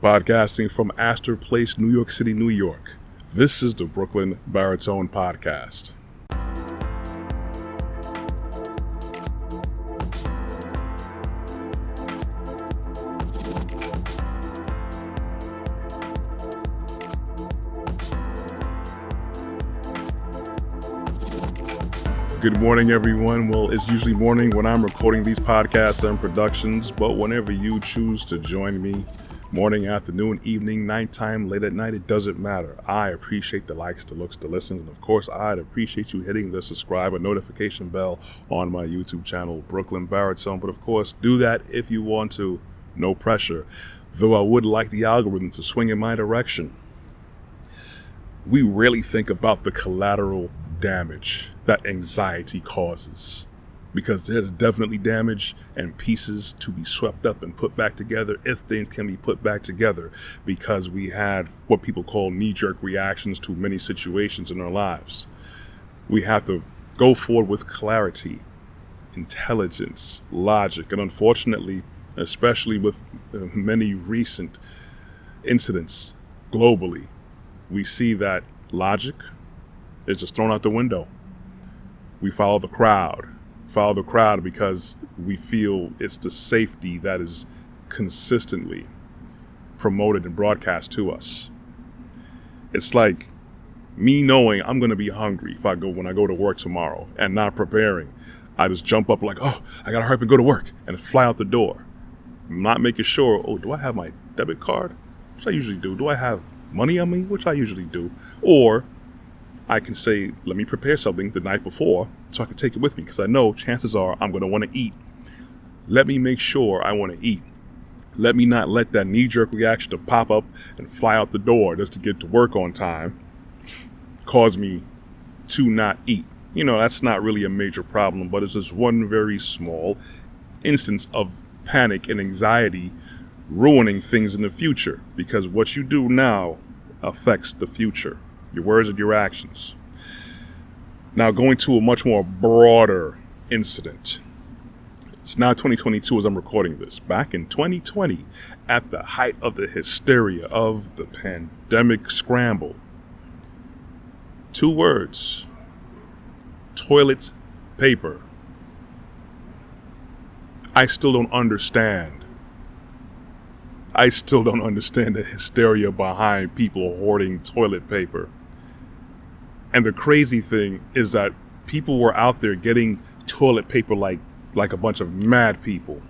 Podcasting from Astor Place, New York City, New York. This is the Brooklyn Baritone Podcast. Good morning, everyone. Well, it's usually morning when I'm recording these podcasts and productions, but whenever you choose to join me, morning, afternoon, evening, nighttime, late at night, it doesn't matter. I appreciate the likes, the looks, the listens, and of course, I'd appreciate you hitting the subscribe or notification bell on my YouTube channel, Brooklyn Baritone. But of course, do that if you want to. No pressure. Though I would like the algorithm to swing in my direction. We rarely think about the collateral damage that anxiety causes, because there's definitely damage and pieces to be swept up and put back together if things can be put back together, because we had what people call knee-jerk reactions to many situations in our lives. We have to go forward with clarity, intelligence, logic, and unfortunately, especially with many recent incidents globally, we see that logic is just thrown out the window. We follow the crowd because we feel it's the safety that is consistently promoted and broadcast to us. It's like me knowing I'm going to be hungry when I go to work tomorrow and not preparing. I just jump up like, oh, I got to hurry up and go to work and fly out the door. I'm not making sure, do I have my debit card? Which I usually do. Do I have money on me? Which I usually do. Or I can say, let me prepare something the night before so I can take it with me, because I know chances are I'm going to want to eat. Let me make sure I want to eat. Let me not let that knee-jerk reaction to pop up and fly out the door just to get to work on time cause me to not eat. You know, that's not really a major problem, but it's just one very small instance of panic and anxiety ruining things in the future, because what you do now affects the future. Your words and your actions. Now, going to a much more broader incident. It's now 2022 as I'm recording this. Back in 2020, at the height of the hysteria of the pandemic scramble, 2 words: toilet paper. I still don't understand the hysteria behind people hoarding toilet paper. And the crazy thing is that people were out there getting toilet paper like a bunch of mad people.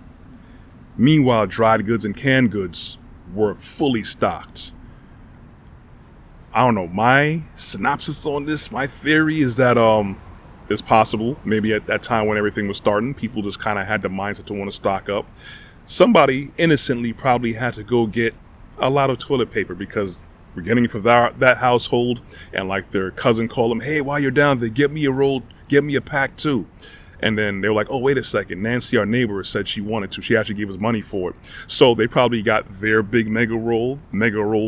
Meanwhile, dried goods and canned goods were fully stocked. I don't know, my synopsis on this, my theory is that it's possible, maybe at that time when everything was starting, people just kind of had the mindset to want to stock up. Somebody innocently probably had to go get a lot of toilet paper because we're getting it from that household, and like their cousin called them, hey, while you're down there, get me a roll, get me a pack too. And then they were like, oh, wait a second, Nancy, our neighbor, said she wanted to. She actually gave us money for it. So they probably got their big mega roll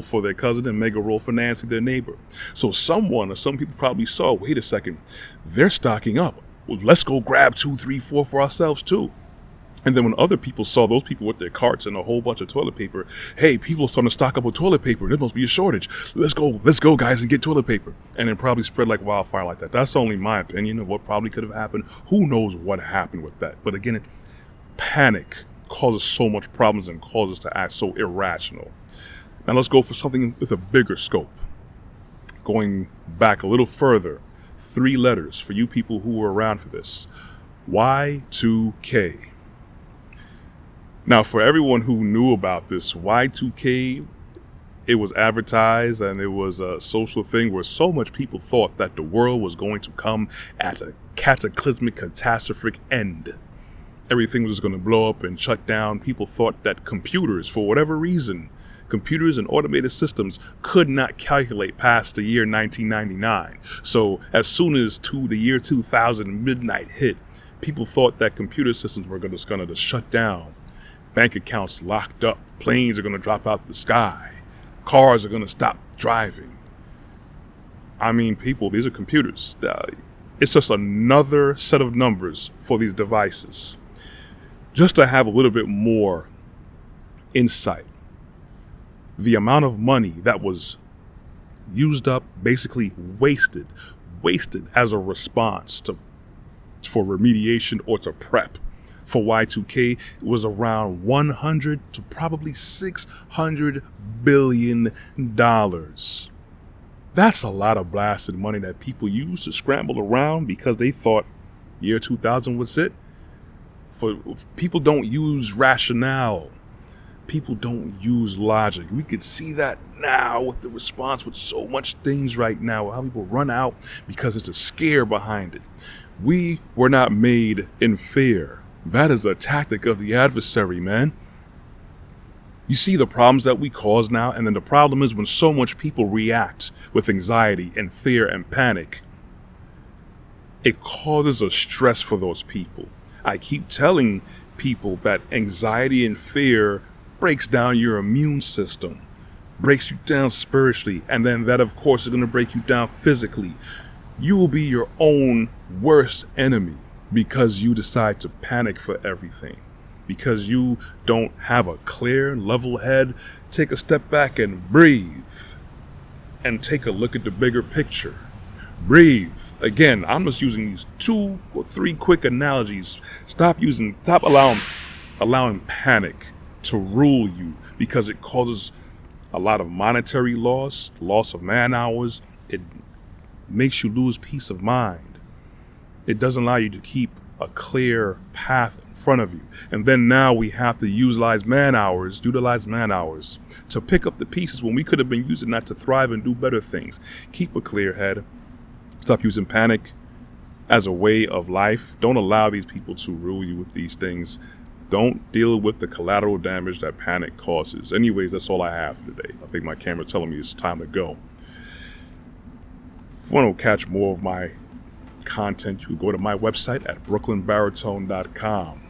for their cousin and mega roll for Nancy, their neighbor. So some people probably saw, wait a second, they're stocking up. Well, let's go grab 2, 3, 4 for ourselves too. And then when other people saw those people with their carts and a whole bunch of toilet paper, hey, people are starting to stock up with toilet paper. There must be a shortage. Let's go, guys, and get toilet paper. And it probably spread like wildfire like that. That's only my opinion of what probably could have happened. Who knows what happened with that? But again, panic causes so much problems and causes us to act so irrational. Now let's go for something with a bigger scope. Going back a little further, 3 letters for you people who were around for this. Y2K. Now, for everyone who knew about this, Y2K, it was advertised and it was a social thing where so much people thought that the world was going to come at a cataclysmic, catastrophic end. Everything was going to blow up and shut down. People thought that computers, for whatever reason, computers and automated systems could not calculate past the year 1999. So as soon as the year 2000 midnight hit, people thought that computer systems were going to shut down. Bank accounts locked up, planes are going to drop out the sky, cars are going to stop driving. I mean, people, these are computers. It's just another set of numbers for these devices. Just to have a little bit more insight, The amount of money that was used up, basically wasted as a response for remediation or to prep for Y2K was around 100 to probably $600 billion. That's a lot of blasted money that people used to scramble around because they thought year 2000 was it. People don't use rationale. People don't use logic. We could see that now with the response with so much things right now, how people run out because it's a scare behind it. We were not made in fear. That is a tactic of the adversary, man. You see the problems that we cause now, and then the problem is when so much people react with anxiety and fear and panic, it causes a stress for those people. I keep telling people that anxiety and fear breaks down your immune system, breaks you down spiritually, and then that, of course, is going to break you down physically. You will be your own worst enemy because you decide to panic for everything, because you don't have a clear, level head. Take a step back and breathe and take a look at the bigger picture. Breathe. Again, I'm just using these 2 or 3 quick analogies. Stop allowing panic to rule you, because it causes a lot of monetary loss of man hours. It makes you lose peace of mind. It doesn't allow you to keep a clear path in front of you. And then now we have to utilize man hours to pick up the pieces when we could have been using that to thrive and do better things. Keep a clear head. Stop using panic as a way of life. Don't allow these people to rule you with these things. Don't deal with the collateral damage that panic causes. Anyways, that's all I have for today. I think my camera's telling me it's time to go. If you want to catch more of my content, you can go to my website at brooklynbaritone.com.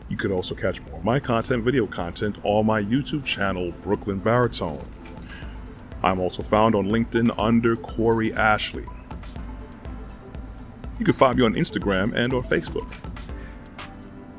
You could also catch more of my content, video content, on my YouTube channel, Brooklyn Baritone. I'm also found on LinkedIn under Corey Ashley. You can find me on Instagram and on Facebook.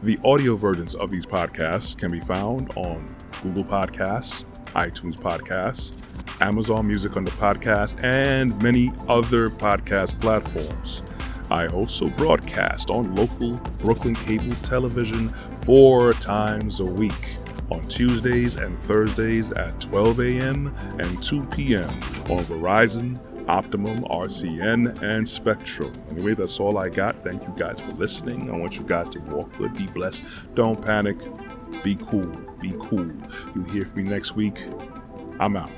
The audio versions of these podcasts can be found on Google Podcasts, iTunes Podcasts, Amazon Music under Podcast, and many other podcast platforms. I also broadcast on local Brooklyn cable television 4 times a week, on Tuesdays and Thursdays at 12 a.m. and 2 p.m. on Verizon, Optimum, RCN, and Spectrum. Anyway, that's all I got. Thank you guys for listening. I want you guys to walk good, be blessed, don't panic, be cool, be cool. You'll hear from me next week. I'm out.